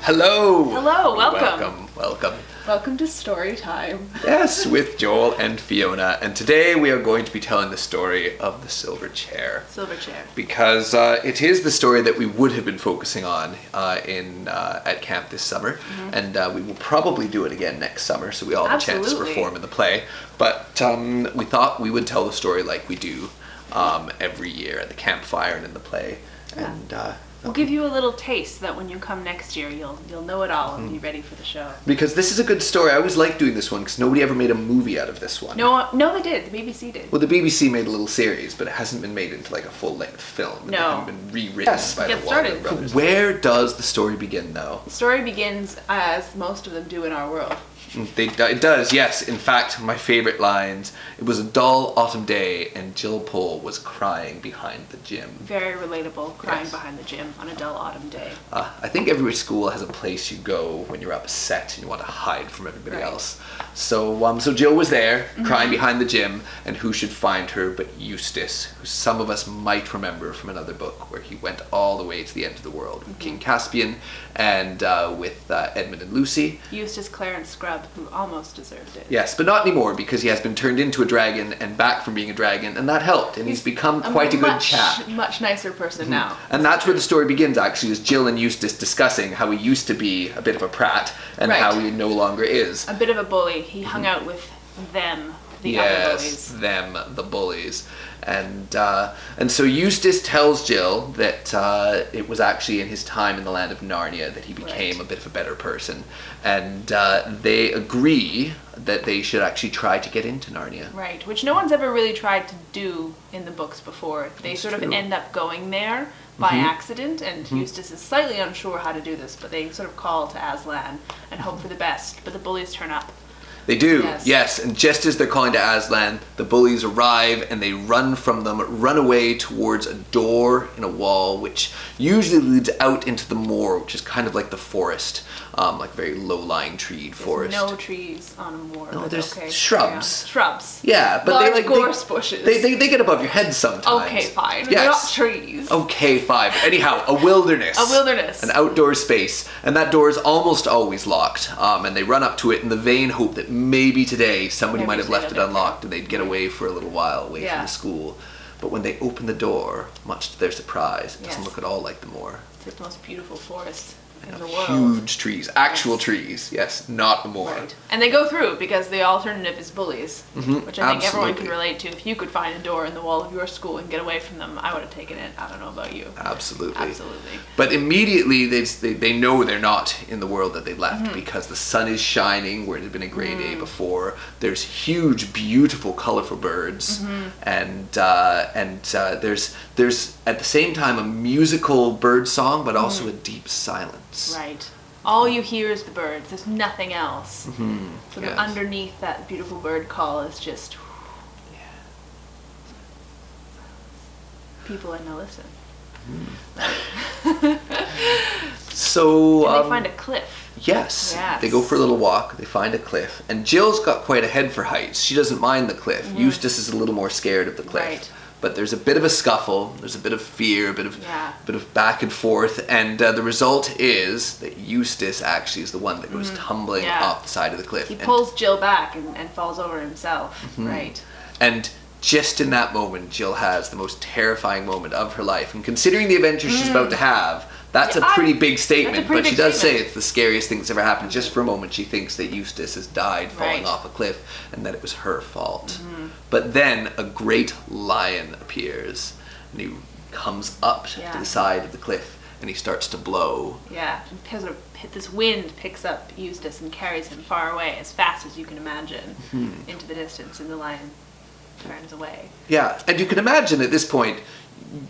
Hello! Hello, welcome. Welcome to story time. Yes, with Joel and Fiona. And today we are going to be telling the story of the silver chair. Silver chair. Because it is the story that we would have been focusing on at camp this summer. Mm-hmm. And we will probably do it again next summer, so we all have a chance to perform in the play. But we thought we would tell the story like we do every year at the campfire and in the play. Yeah. And we'll give you a little taste so that when you come next year, you'll know it all and be ready for the show. Because this is a good story. I always like doing this one because nobody ever made a movie out of this one. No, they did. The BBC did. Well, the BBC made a little series, but it hasn't been made into like a full-length film. No. It hasn't been rewritten by the Warner Brothers. Where does the story begin, though? The story begins as most of them do in our world. It does, yes. In fact, my favorite lines, it was a dull autumn day and Jill Pole was crying behind the gym. Very relatable, crying behind the gym on a dull autumn day. I think every school has a place you go when you're upset and you want to hide from everybody else. So Jill was there, crying behind the gym, and who should find her but Eustace, who some of us might remember from another book where he went all the way to the end of the world with King Caspian and with Edmund and Lucy. Eustace Clarence Scrub, who almost deserved it. Yes, but not anymore because he has been turned into a dragon and back from being a dragon, and that helped, and he's become quite a good chap. Much nicer person now. And that's where the story begins, actually, is Jill and Eustace discussing how he used to be a bit of a prat and how he no longer is. A bit of a bully. He hung out with them, the other bullies. Yes, them, the bullies. And so Eustace tells Jill that it was actually in his time in the land of Narnia that he became a bit of a better person. And they agree that they should actually try to get into Narnia. Right, which no one's ever really tried to do in the books before. They sort of end up going there by accident, and Eustace is slightly unsure how to do this, but they sort of call to Aslan and hope for the best, but the bullies turn up. They do, yes. And just as they're calling to Aslan, the bullies arrive and they run from them, run away towards a door in a wall, which usually leads out into the moor, which is kind of like the forest, like very low-lying treed forest. No trees on a moor. No, there's shrubs. Yeah. Shrubs. Yeah, but large gorse bushes. They get above your head sometimes. Okay, fine. Yes. They're not trees. Okay, fine. Anyhow, a wilderness. A wilderness. An outdoor space. And that door is almost always locked. And they run up to it in the vain hope that maybe today somebody might have left it unlocked and they'd get away for a little while away from the school. But when they open the door, much to their surprise, it doesn't look at all like the moor. It's like the most beautiful forest in the world. Huge trees, actual trees, not the moor. Right. And they go through because the alternative is bullies, which I think everyone can relate to. If you could find a door in the wall of your school and get away from them, I would have taken it. I don't know about you. Absolutely. But immediately they know they're not in the world that they left because the sun is shining where it had been a gray day before. There's huge, beautiful, colorful birds, and there's at the same time a musical bird song, but also a deep silence. Right. All you hear is the birds. There's nothing else. So underneath that beautiful bird call is just people in the listen. So and they find a cliff. Yes. They go for a little walk. They find a cliff, and Jill's got quite a head for heights. She doesn't mind the cliff. Eustace is a little more scared of the cliff. Right. But there's a bit of a scuffle, there's a bit of fear, a bit of back and forth, and the result is that Eustace actually is the one that goes tumbling off the side of the cliff. He pulls Jill back and falls over himself, right. And just in that moment, Jill has the most terrifying moment of her life, and considering the adventure she's about to have, that's a pretty big statement, but she does say it's the scariest thing that's ever happened. Just for a moment, she thinks that Eustace has died falling off a cliff and that it was her fault. But then a great lion appears, and he comes up to the side of the cliff, and he starts to blow. Yeah, this wind picks up Eustace and carries him far away, as fast as you can imagine, into the distance, and the lion turns away. Yeah, and you can imagine at this point,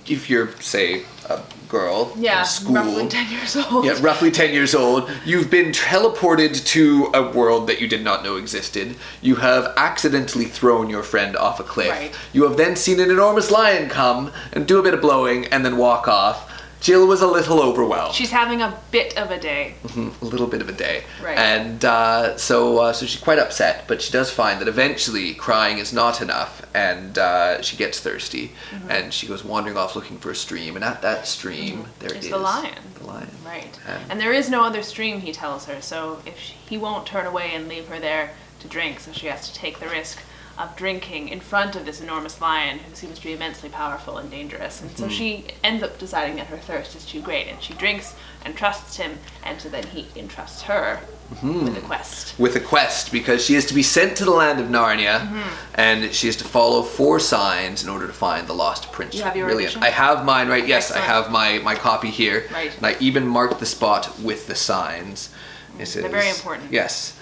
if you're, say, a girl in school, roughly 10 years old. Yeah, roughly 10 years old. You've been teleported to a world that you did not know existed. You have accidentally thrown your friend off a cliff. Right. You have then seen an enormous lion come and do a bit of blowing and then walk off. Jill was a little overwhelmed. She's having a bit of a day. A little bit of a day. Right. And so she's quite upset, but she does find that eventually crying is not enough, and she gets thirsty, and she goes wandering off looking for a stream, and at that stream, there is the lion. The lion. Right. And there is no other stream, he tells her, so he won't turn away and leave her there to drink, so she has to take the risk of drinking in front of this enormous lion who seems to be immensely powerful and dangerous. And so she ends up deciding that her thirst is too great, and she drinks and trusts him, and so then he entrusts her with a quest. With a quest, because she is to be sent to the land of Narnia, and she is to follow 4 signs in order to find the lost prince. You have your edition? I have mine, right? Yes, Excellent. I have my copy here. Right. And I even marked the spot with the signs. They're very important. Yes.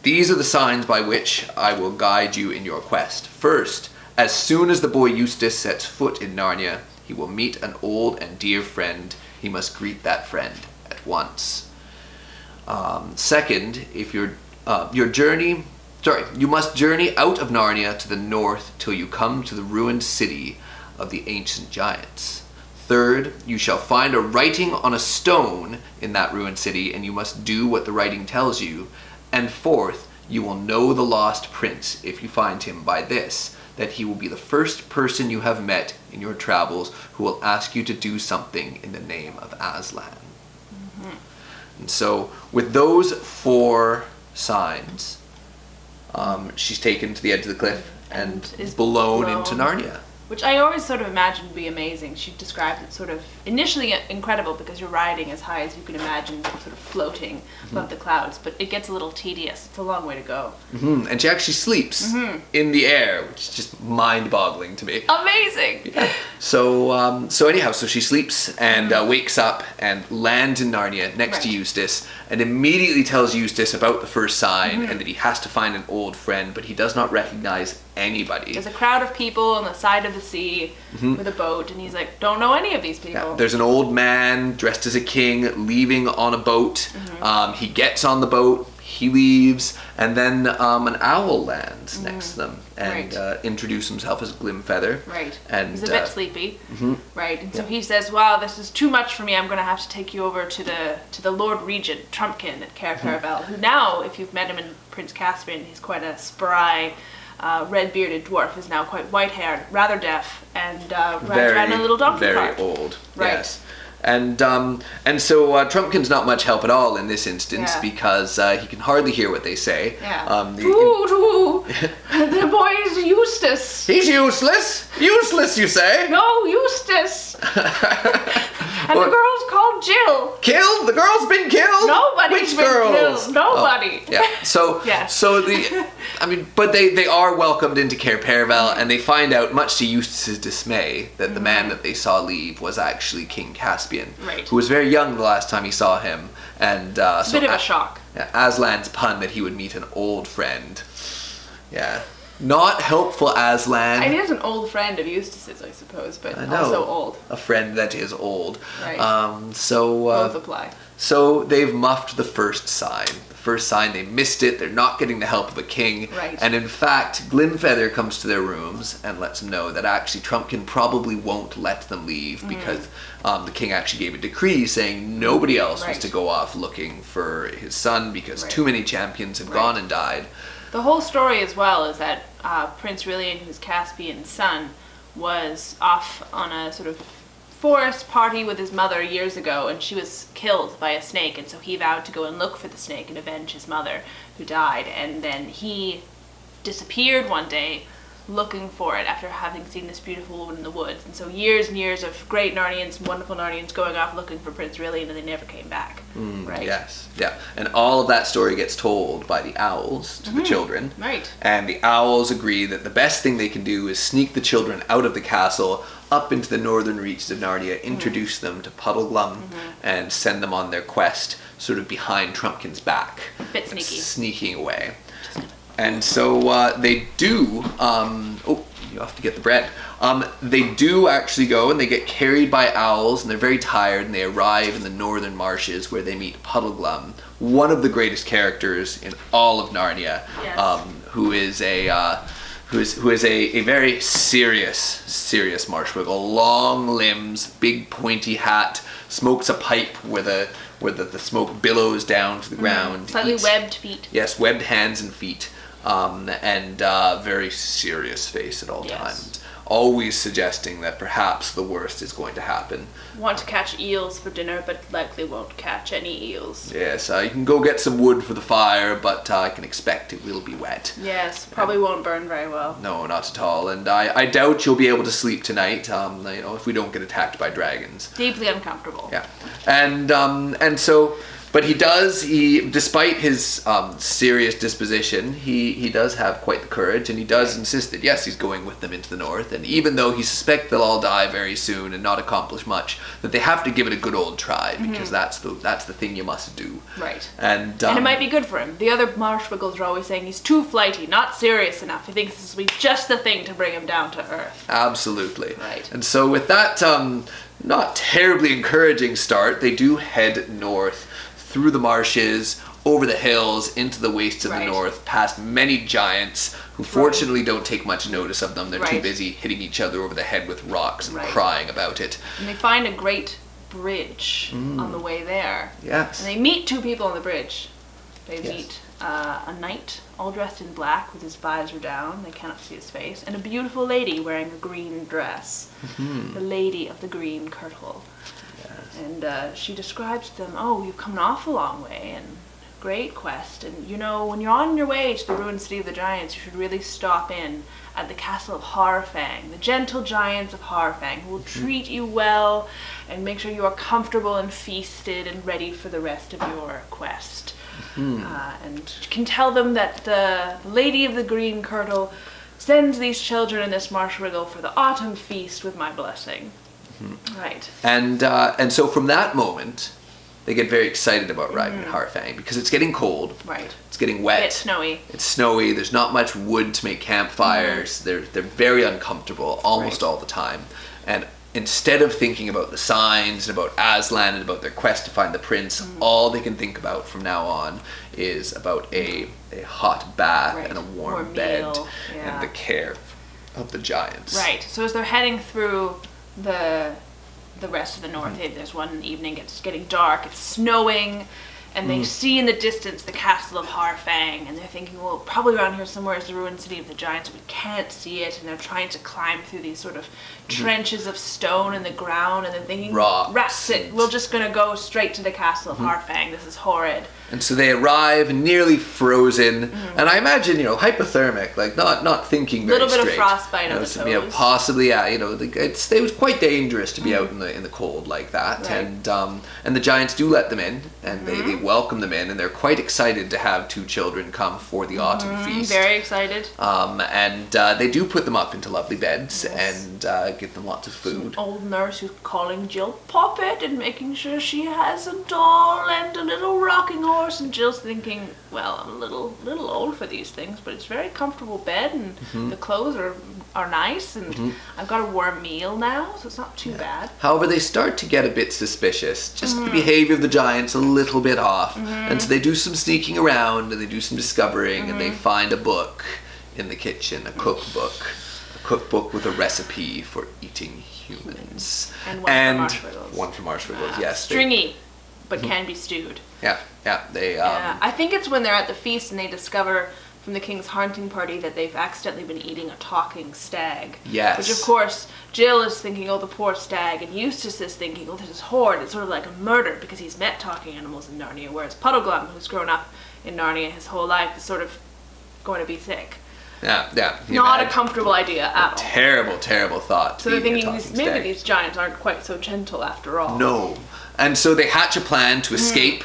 These are the signs by which I will guide you in your quest. First, as soon as the boy Eustace sets foot in Narnia, he will meet an old and dear friend. He must greet that friend at once. Second, if you must journey out of Narnia to the north till you come to the ruined city of the ancient giants. Third, you shall find a writing on a stone in that ruined city, and you must do what the writing tells you. And fourth, you will know the lost prince if you find him by this, that he will be the first person you have met in your travels who will ask you to do something in the name of Aslan. And so, with those 4 signs, she's taken to the edge of the cliff and is blown into Narnia. Which I always sort of imagined would be amazing. She described it sort of initially incredible because you're riding as high as you can imagine, sort of floating above the clouds, but it gets a little tedious. It's a long way to go. And she actually sleeps in the air, which is just mind-boggling to me. Amazing! Yeah. So anyhow, she sleeps and wakes up and lands in Narnia next to Eustace, and immediately tells Eustace about the first sign and that he has to find an old friend, but he does not recognize anybody. There's a crowd of people on the side of the sea with a boat, and he's like, don't know any of these people. Yeah, there's an old man dressed as a king leaving on a boat. He gets on the boat, he leaves, and then an owl lands next to them and introduces himself as Glimfeather. Right. And he's a bit sleepy. Right. And so he says, wow, this is too much for me. I'm going to have to take you over to the Lord Regent, Trumpkin at Cair Paravel, who now, if you've met him in Prince Caspian, he's quite a spry, red-bearded dwarf, is now quite white-haired, rather deaf, and rides around in a little donkey cart. Very old. Right. Yes. And so Trumpkin's not much help at all in this instance because he can hardly hear what they say. Yeah. The boy is Eustace. He's useless. Useless, you say? No, Eustace. And the girl's called Jill. Killed? The girl's been killed? Nobody's been killed. Nobody. Oh, yeah. So but they are welcomed into Cair Paravel, and they find out, much to Eustace's dismay, that the man that they saw leave was actually King Caspian, who was very young the last time he saw him, and it's a bit of a shock. Aslan's pun that he would meet an old friend. Yeah. Not helpful, Aslan. I mean, he's an old friend of Eustace's, I suppose, but also old. A friend that is old. Right. Both apply. So they've muffed the first sign. The first sign, they missed it. They're not getting the help of a king. Right. And in fact, Glimfeather comes to their rooms and lets them know that actually Trumpkin probably won't let them leave because the king actually gave a decree saying nobody else was to go off looking for his son because too many champions had gone and died. The whole story as well is that Prince Rilian, who's Caspian's son, was off on a sort of forest party with his mother years ago, and she was killed by a snake, and so he vowed to go and look for the snake and avenge his mother who died, and then he disappeared one day looking for it after having seen this beautiful woman in the woods. And so years and years of great Narnians, wonderful Narnians going off looking for Prince Rilian, and they never came back. Right? Yes, yeah. And all of that story gets told by the owls to the children. Right. And the owls agree that the best thing they can do is sneak the children out of the castle, up into the northern reaches of Narnia, introduce them to Puddleglum, and send them on their quest sort of behind Trumpkin's back. A bit sneaky. Sneaking away. And so they do, you have to get the bread. They do actually go and they get carried by owls, and they're very tired, and they arrive in the northern marshes where they meet Puddleglum, one of the greatest characters in all of Narnia, who is a who is a very serious marshwiggle. Long limbs, big pointy hat, smokes a pipe where the smoke billows down to the ground. Slightly webbed feet. Yes, webbed hands and feet, and very serious face at all times. Always suggesting that perhaps the worst is going to happen. Want to catch eels for dinner, but likely won't catch any eels. Yes, you can go get some wood for the fire, but I can expect it will be wet. Yes, probably won't burn very well. No, not at all. And I doubt you'll be able to sleep tonight, if we don't get attacked by dragons. Deeply uncomfortable. Yeah. And so... But despite his serious disposition, he does have quite the courage, and he does insist that, yes, he's going with them into the north, and even though he suspects they'll all die very soon and not accomplish much, that they have to give it a good old try, because that's the thing you must do. Right. And it might be good for him. The other marshwiggles are always saying he's too flighty, not serious enough. He thinks this will be just the thing to bring him down to earth. Absolutely. Right. And so with that not terribly encouraging start, they do head north, through the marshes, over the hills, into the wastes of the north, past many giants who fortunately don't take much notice of them. They're too busy hitting each other over the head with rocks and crying about it. And they find a great bridge on the way there. Yes. And they meet two people on the bridge. They meet a knight, all dressed in black with his visor down. They cannot see his face. And a beautiful lady wearing a green dress. The Lady of the Green Kirtle. And she describes to them, oh, you've come an awful long way, and great quest. And, when you're on your way to the ruined city of the giants, you should really stop in at the castle of Harfang, the gentle giants of Harfang, who will treat you well and make sure you are comfortable and feasted and ready for the rest of your quest. And you can tell them that the Lady of the Green Kirtle sends these children in this marshwiggle for the autumn feast with my blessing. Right. And so from that moment, they get very excited about riding at Harfang, because it's getting cold. Right. It's getting wet. It's snowy. It's snowy. There's not much wood to make campfires. They're very uncomfortable almost all the time. And instead of thinking about the signs and about Aslan and about their quest to find the prince, all they can think about from now on is about a hot bath and a warm bed and the care of the giants. Right. So as they're heading through the rest of the north, there's one evening, it's getting dark, it's snowing, and they see in the distance the castle of Harfang, and they're thinking, well, probably around here somewhere is the ruined city of the giants. We can't see it, and they're trying to climb through these sort of trenches of stone in the ground, and they're thinking, rats it, we're just going to go straight to the castle of Harfang. This is horrid. And so they arrive nearly frozen, and I imagine, hypothermic, like not thinking very straight. A little bit of frostbite on the toes. Possibly, it was quite dangerous to be out in the cold like that. Right. And the giants do let them in, and they welcome them in, and they're quite excited to have two children come for the autumn feast. Very excited. And they do put them up into lovely beds and give them lots of food. Some old nurse who's calling Jill Poppet and making sure she has a doll and a little rocking horse. And Jill's thinking, well, I'm a little old for these things, but it's a very comfortable bed, and the clothes are nice, and I've got a warm meal now, so it's not too bad. However, they start to get a bit suspicious. Just the behavior of the giants a little bit off. And so they do some sneaking around, and they do some discovering, and they find a book in the kitchen, a cookbook with a recipe for eating humans. And one for marshmallows. Yes. Stringy, but can be stewed. Yeah. I think it's when they're at the feast and they discover from the king's hunting party that they've accidentally been eating a talking stag. Yes. Which, of course, Jill is thinking, oh, the poor stag, and Eustace is thinking, oh, this is horrid. It's sort of like a murder because he's met talking animals in Narnia, whereas Puddleglum, who's grown up in Narnia his whole life, is sort of going to be sick. Yeah. Not a comfortable idea at all. Terrible thought. So they're thinking maybe these giants aren't quite so gentle after all. No. And so they hatch a plan to escape.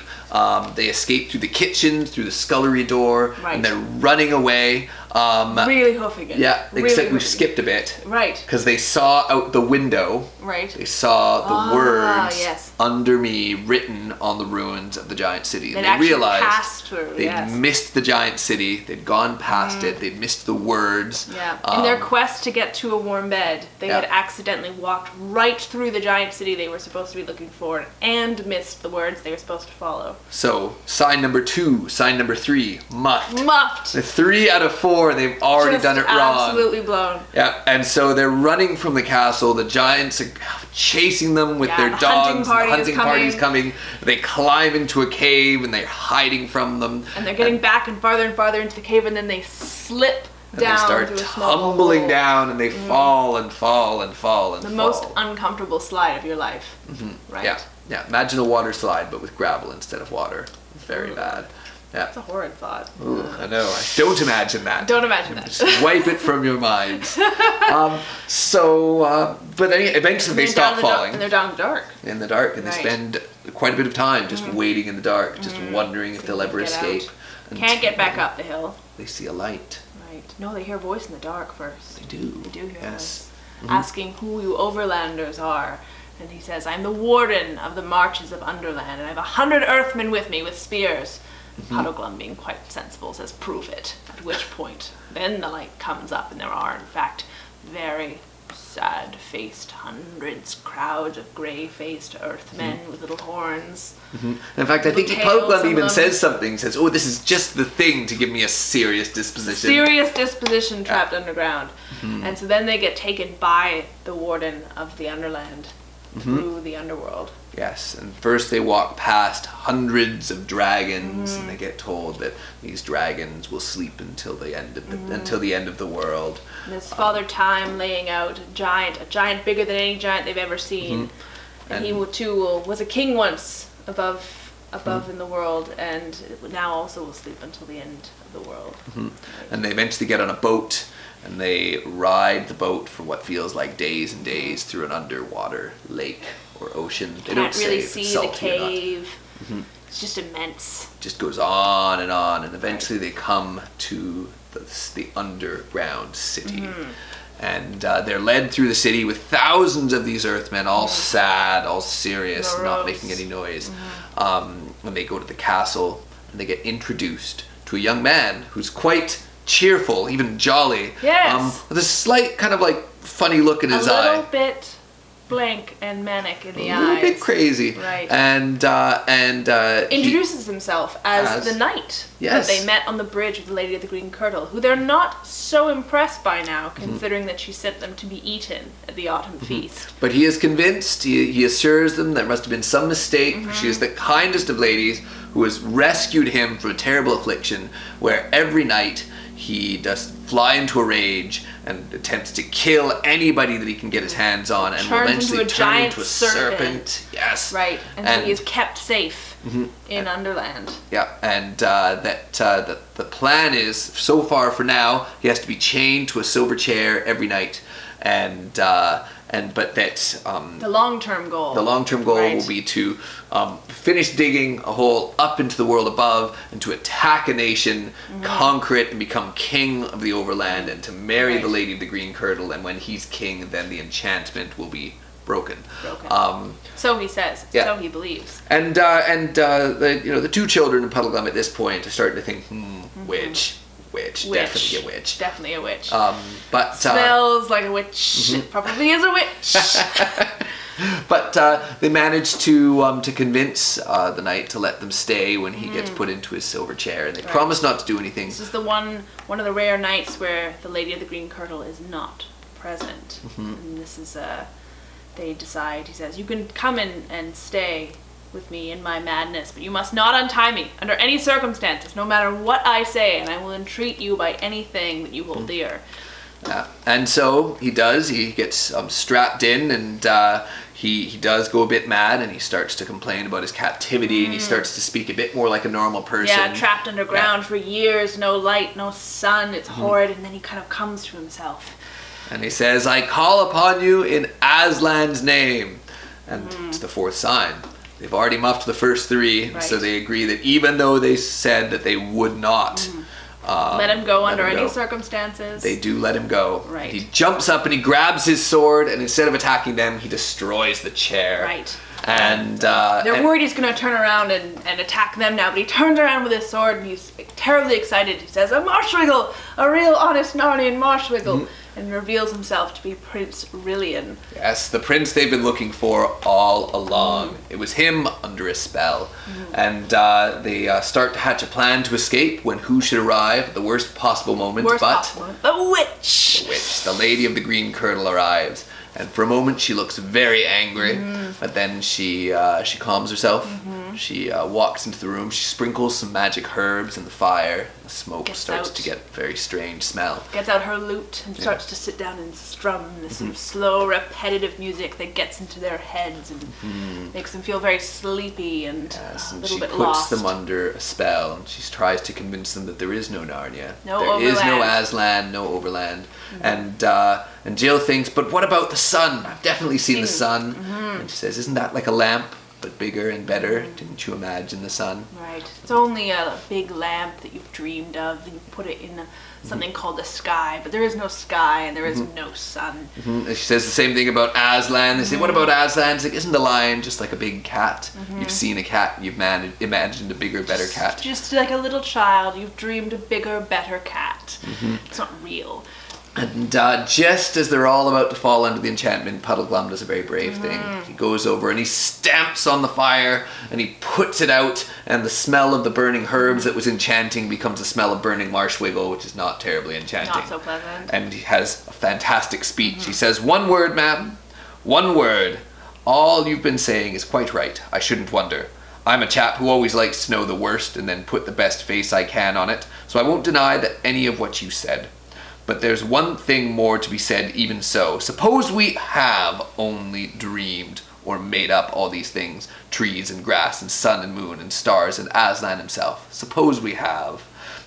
They escape through the kitchen, through the scullery door, and they're running away. Really hoofing it. Yeah, except we've skipped a bit. Right. Because they saw out the window. Right. They saw the words under me written on the ruins of the giant city. And they realized they'd missed the giant city. They'd gone past it. They'd missed the words. Yeah. In their quest to get to a warm bed, they had accidentally walked right through the giant city they were supposed to be looking for and missed the words they were supposed to follow. So, sign number 2, sign number 3, muffed. Muffed. The 3 out of 4 before, they've already done it wrong. Absolutely blown. Yeah, and so they're running from the castle. The giants are chasing them with their dogs. The hunting party's coming. They climb into a cave and they're hiding from them. And they're getting back and farther into the cave, and then they slip down. They start tumbling down, and they fall and fall and fall and the fall. most uncomfortable slide of your life. Right? Yeah. Imagine a water slide, but with gravel instead of water. Very bad. Yeah. That's a horrid thought. Ooh, I know. Don't imagine that. Don't imagine that. Just wipe it from your minds. But eventually they stop falling. And they're down in the dark. In the dark, and they spend quite a bit of time just waiting in the dark, just wondering if they'll ever escape. Can't get back up the hill. They see a light. Right. No, they hear a voice in the dark first. They do. They do hear a voice. Mm-hmm. Asking who you overlanders are. And he says, I'm the warden of the marches of Underland, and I have 100 earthmen with me with spears. Puddleglum, being quite sensible, says, prove it. At which point, then the light comes up, and there are, in fact, very sad-faced hundreds, crowds of grey-faced earthmen with little horns. In fact, I think Puddleglum even says something, says, oh, this is just the thing to give me a serious disposition. Serious disposition trapped underground. And so then they get taken by the warden of the Underland through the underworld. Yes, and first they walk past hundreds of dragons, and they get told that these dragons will sleep until the end of the world. And there's Father Time laying out a giant bigger than any giant they've ever seen. And he too was a king once above in the world, and now also will sleep until the end of the world. Right. And they eventually get on a boat, and they ride the boat for what feels like days and days through an underwater lake or ocean. They don't really say see the cave. It's just immense. Just goes on, and eventually they come to the underground city. And they're led through the city with thousands of these earthmen, all sad, all serious, not making any noise. When they go to the castle, and they get introduced to a young man who's quite cheerful, even jolly. Yes. With a slight kind of like funny look in his eye. A little bit blank and manic in the eyes. A little bit crazy. Right. And introduces himself as the knight that they met on the bridge with the Lady of the Green Kirtle, who they're not so impressed by now, considering that she sent them to be eaten at the autumn feast. But he is convinced, he assures them there must have been some mistake. She is the kindest of ladies who has rescued him from a terrible affliction, where every night he does fly into a rage and attempts to kill anybody that he can get his hands on, and will eventually turn into a serpent. Yes. Right, and so he is kept safe in Underland. Yeah, and the plan is, so far for now, he has to be chained to a silver chair every night, but that the long-term goal. The long-term goal will be to finish digging a hole up into the world above, and to attack a nation, conquer it, and become king of the Overland, and to marry the Lady of the Green Kirtle. And when he's king, then the enchantment will be broken. So he says. Yeah. So he believes. And the two children in Puddleglum at this point are starting to think, witch. Definitely a witch. Definitely a witch. But smells like a witch. It probably is a witch. But they manage to convince the knight to let them stay when he gets put into his silver chair, and they promise not to do anything. This is the one of the rare nights where the Lady of the Green Kirtle is not present. And this is they decide. He says, "You can come in and stay with me in my madness, but you must not untie me under any circumstances, no matter what I say, and I will entreat you by anything that you hold dear." And so he does. He gets strapped in, and he does go a bit mad, and he starts to complain about his captivity, and he starts to speak a bit more like a normal person. Yeah, trapped underground for years, no light, no sun, it's horrid, and then he kind of comes to himself. And he says, "I call upon you in Aslan's name." And it's the fourth sign. They've already muffed the first three, so they agree that even though they said that they would not let him go under any circumstances, they do let him go. Right. He jumps up and he grabs his sword, and instead of attacking them, he destroys the chair. Right. And they're worried he's going to turn around and attack them now, but he turns around with his sword and he's terribly excited. He says, "A Marshwiggle! A real honest Narnian Marshwiggle!" And reveals himself to be Prince Rillian. Yes, the prince they've been looking for all along. It was him under a spell. And they start to hatch a plan to escape when who should arrive at the worst possible moment The witch! The witch, the lady of the green kirtle, arrives. And for a moment she looks very angry, but then she calms herself. She walks into the room, she sprinkles some magic herbs in the fire. The smoke starts to get a very strange smell. Gets out her lute and starts to sit down and strum this sort of slow, repetitive music that gets into their heads and makes them feel very sleepy and a little bit lost. She puts them under a spell, and she tries to convince them that there is no Narnia. There is no Aslan, no Overland. And Jill thinks, but what about the sun? I've definitely seen the sun. And she says, isn't that like a lamp, but bigger and better? Didn't you imagine the sun? Right. It's only a big lamp that you've dreamed of, and you put it in something called the sky, but there is no sky and there is no sun. And she says the same thing about Aslan. They say, what about Aslan? It's like, isn't the lion just like a big cat? You've seen a cat, you've imagined a bigger, better cat. Just like a little child, you've dreamed a bigger, better cat. It's not real. And just as they're all about to fall under the enchantment, Puddleglum does a very brave thing. He goes over and he stamps on the fire and he puts it out, and the smell of the burning herbs that was enchanting becomes the smell of burning Marshwiggle, which is not terribly enchanting. Not so pleasant. And he has a fantastic speech. He says, "One word, ma'am. One word. All you've been saying is quite right. I shouldn't wonder. I'm a chap who always likes to know the worst and then put the best face I can on it, so I won't deny that any of what you said. But there's one thing more to be said even so. Suppose we have only dreamed or made up all these things, trees and grass and sun and moon and stars and Aslan himself. Suppose we have.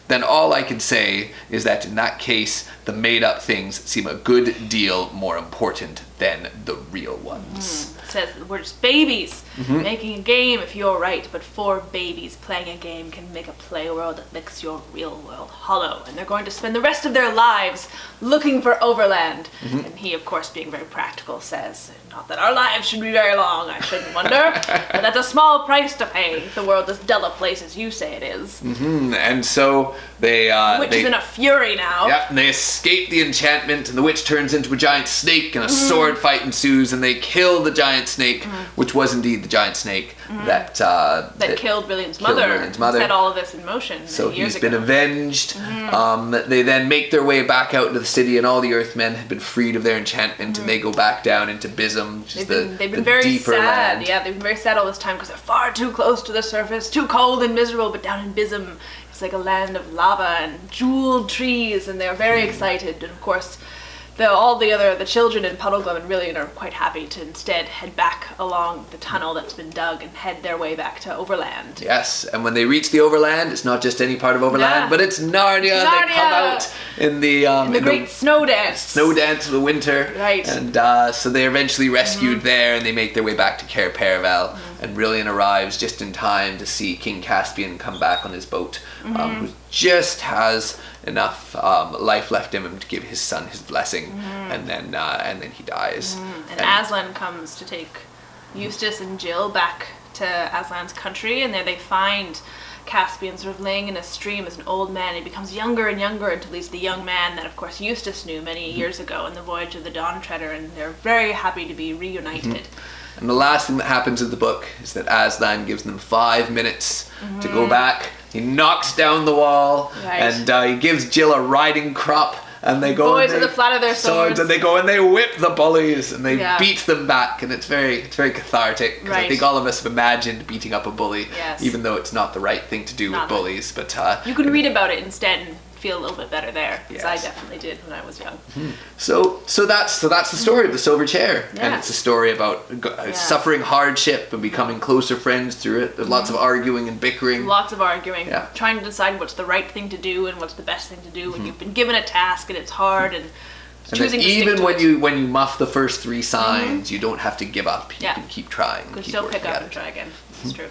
Then all I can say is that in that case, the made-up things seem a good deal more important than the real ones." It says we're just babies making a game, if you're right, but 4 babies playing a game can make a play world that makes your real world hollow, and they're going to spend the rest of their lives looking for Overland. And he, of course, being very practical, says, not that our lives should be very long, I shouldn't wonder, but that's a small price to pay if the world is dull a place as you say it is. And so they... Witch is in a fury now. Yep, and they escape the enchantment, and the witch turns into a giant snake, and a sword fight ensues, and they kill the giant snake, which was indeed the giant snake that killed Rillian's mother. Set all of this in motion. So he's been avenged. They then make their way back out into the city, and all the Earthmen have been freed of their enchantment, and they go back down into Bism, which is they've been the very deeper sad. land. Yeah, they've been very sad all this time because they're far too close to the surface, too cold and miserable. But down in Bism, it's like a land of lava and jeweled trees, and they're very excited. And of course, the children in Puddleglum and Rillian are quite happy to instead head back along the tunnel that's been dug and head their way back to Overland. Yes, and when they reach the Overland, it's not just any part of Overland, but it's Narnia. They come out in the great snow dance. Snow dance of the winter. Right. And so they're eventually rescued there, and they make their way back to Cair Paravel. And Rillian arrives just in time to see King Caspian come back on his boat, who just has enough life left in him to give his son his blessing, and then he dies. And Aslan comes to take Eustace and Jill back to Aslan's country, and there they find Caspian sort of laying in a stream as an old man. He becomes younger and younger until he's the young man that, of course, Eustace knew many years ago in the Voyage of the Dawn Treader, and they're very happy to be reunited. And the last thing that happens in the book is that Aslan gives them 5 minutes to go back. He knocks down the wall, and he gives Jill a riding crop, and they go boys with the flat of their swords, and they go and they whip the bullies, and they beat them back, and it's very cathartic, because I think all of us have imagined beating up a bully, even though it's not the right thing to do with bullies. But you can read about it instead and feel a little bit better there, because I definitely did when I was young. So that's the story of the Silver Chair, and it's a story about suffering hardship and becoming closer friends through it. There's lots of arguing and bickering. Lots of arguing, trying to decide what's the right thing to do and what's the best thing to do when you've been given a task and it's hard, and choosing to even stick to it. when you muff the first 3 signs, you don't have to give up. You can keep trying. You can still pick up and try again. It's true.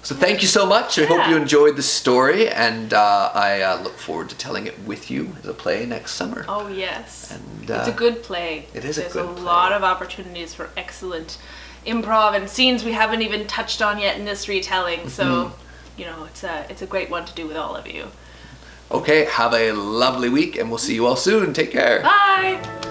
So thank you so much. I hope you enjoyed the story, and I look forward to telling it with you as a play next summer. Oh yes, and it's a good play. It is a good play. There's a lot of opportunities for excellent improv and scenes we haven't even touched on yet in this retelling. So, you know, it's a great one to do with all of you. Okay, have a lovely week, and we'll see you all soon. Take care. Bye!